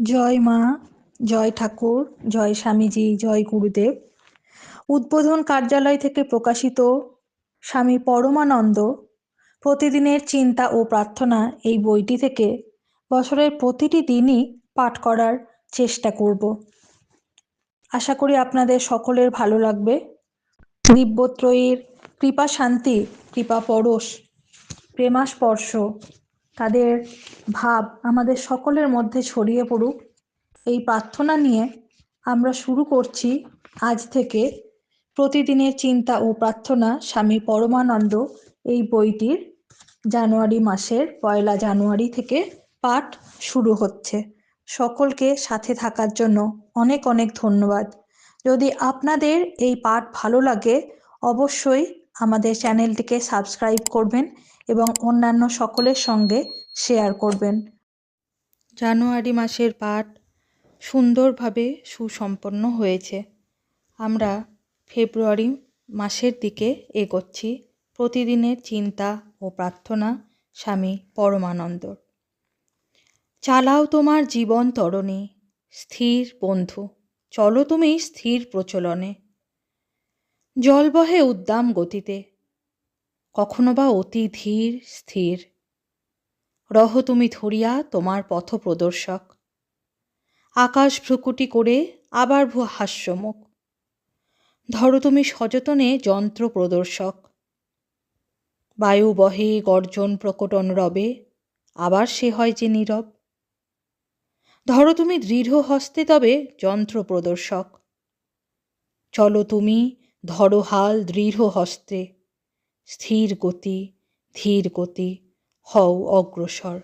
জয় মা, জয় ঠাকুর, জয় স্বামীজি, জয় গুরুদেব। উদ্বোধন কার্যালয় থেকে প্রকাশিত স্বামী পরমানন্দ প্রতিদিনের চিন্তা ও প্রার্থনা এই বইটি থেকে বছরের প্রতিটি দিনই পাঠ করার চেষ্টা করব। আশা করি আপনাদের সকলের ভালো লাগবে। দিব্যত্রয়ীর কৃপা শান্তি, কৃপা পরশ, প্রেমাস্পর্শ, তাদের ভাব আমাদের সকলের মধ্যে ছড়িয়ে পড়ুক, এই প্রার্থনা নিয়ে আমরা শুরু করছি আজ থেকে প্রতিদিনের চিন্তা ও প্রার্থনা স্বামী পরমানন্দ এই বইটির জানুয়ারি মাসের 1 জানুয়ারি থেকে পাঠ শুরু হচ্ছে। সকলকে সাথে থাকার জন্য অনেক অনেক ধন্যবাদ। যদি আপনাদের এই পাঠ ভালো লাগে অবশ্যই আমাদের চ্যানেলটিকে সাবস্ক্রাইব করবেন এবং অন্যান্য সকলের সঙ্গে শেয়ার করবেন। জানুয়ারি মাসের পাঠ সুন্দরভাবে সুসম্পন্ন হয়েছে। আমরা ফেব্রুয়ারি মাসের দিকে এগোচ্ছি প্রতিদিনের চিন্তা ও প্রার্থনা স্বামী পরমানন্দর। চালাও তোমার জীবন তরণী, স্থির বন্ধু, চলো তুমি স্থির প্রচলনে। জল বহে উদ্দাম গতিতে, কখনো বা অতি ধীর স্থির। রহ তুমি ধরিয়া তোমার পথ প্রদর্শক, আকাশ ভ্রুকুটি করে আবার হাস্যমুখ। ধরো তুমি সযতনে যন্ত্র প্রদর্শক, বায়ু বহে গর্জন প্রকটন রবে, আবার সে হয় যে নীরব। ধরো তুমি দৃঢ় হস্তে তবে যন্ত্র প্রদর্শক, চলো তুমি ধরো হাল দৃঢ় হস্তে। স্থির গতি ধীর গতি হও অগ্রসর।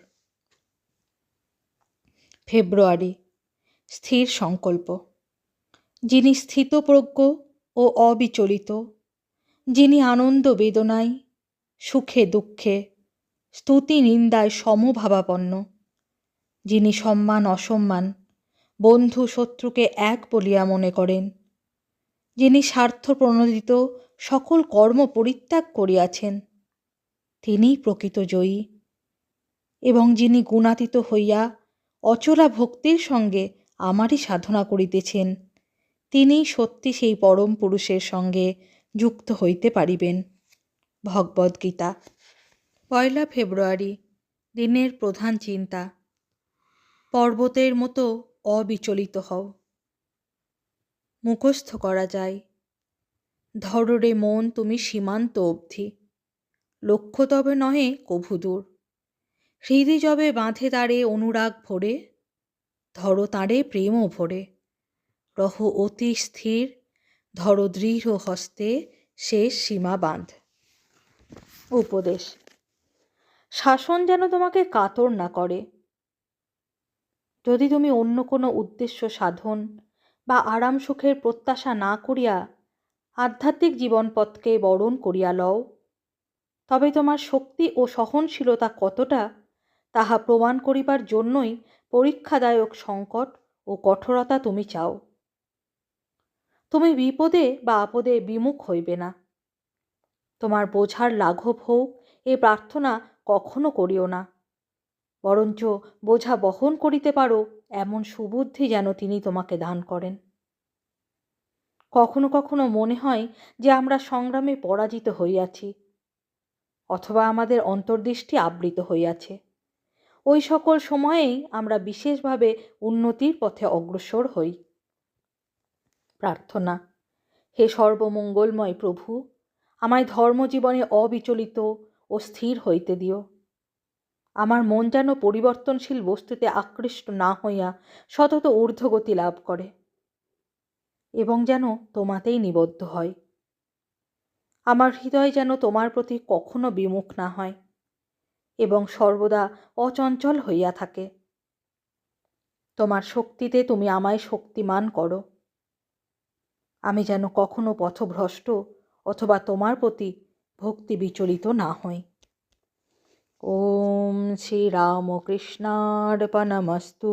ফেব্রুয়ারি স্থির সংকল্প। যিনি স্থিতপ্রজ্ঞ ও অবিচলিত, যিনি আনন্দ বেদনায় সুখে দুঃখে স্তুতি নিন্দায় সমভাবাপন্ন, যিনি সম্মান অসম্মান বন্ধু শত্রুকে এক বলিয়া মনে করেন, যিনি স্বার্থপ্রণোদিত সকল কর্ম পরিত্যাগ করিয়াছেন, তিনিই প্রকৃত জয়ী। এবং যিনি গুণাতীত হইয়া অচলা ভক্তির সঙ্গে আমারই সাধনা করিতেছেন, তিনিই সত্যি সেই পরম পুরুষের সঙ্গে যুক্ত হইতে পারিবেন। ভগবদ্গীতা। 1 ফেব্রুয়ারি দিনের প্রধান চিন্তা। পর্বতের মতো অবিচলিত হও। মুখস্থ করা যায়, ধরো রে মন তুমি সীমান্ত অবধি, লক্ষ্য তবে নহে কভু দূর। হৃদি যবে বাঁধে তারে অনুরাগ ভরে, ধরো তাঁরে প্রেমও ভরে। রহ অতি স্থির, ধরো দৃঢ় হস্তে শেষ সীমা বাঁধ। উপদেশ। শাসন যেন তোমাকে কাতর না করে। যদি তুমি অন্য কোনো উদ্দেশ্য সাধন বা আরাম সুখের প্রত্যাশা না করিয়া আধ্যাত্মিক জীবনপথকে বরণ করিয়া লও, তবে তোমার শক্তি ও সহনশীলতা কতটা তাহা প্রমাণ করিবার জন্যই পরীক্ষাদায়ক সংকট ও কঠোরতা তুমি চাও। তুমি বিপদে বা আপদে বিমুখ হইবে না। তোমার বোঝার লাঘব হোক এ প্রার্থনা কখনো করিও না, বরঞ্চ বোঝা বহন করিতে পারো এমন সুবুদ্ধি যেন তিনি তোমাকে দান করেন। কখনো কখনো মনে হয় যে আমরা সংগ্রামে পরাজিত হইয়াছি, অথবা আমাদের অন্তর্দৃষ্টি আবৃত হইয়াছে। ওই সকল সময়েই আমরা বিশেষভাবে উন্নতির পথে অগ্রসর হই। প্রার্থনা। হে সর্বমঙ্গলময় প্রভু, আমায় ধর্মজীবনে অবিচলিত ও স্থির হইতে দিও। আমার মন যেন পরিবর্তনশীল বস্তুতে আকৃষ্ট না হইয়া সতত ঊর্ধ্বগতি লাভ করে এবং যেন তোমাতেই নিবদ্ধ হয়। আমার হৃদয় যেন তোমার প্রতি কখনো বিমুখ না হয় এবং সর্বদা অচঞ্চল হইয়া থাকে। তোমার শক্তিতে তুমি আমায় শক্তিমান করো। আমি যেন কখনো পথভ্রষ্ট অথবা তোমার প্রতি ভক্তি বিচলিত না হই। ওম শ্রী রামকৃষ্ণার্পণমস্তু।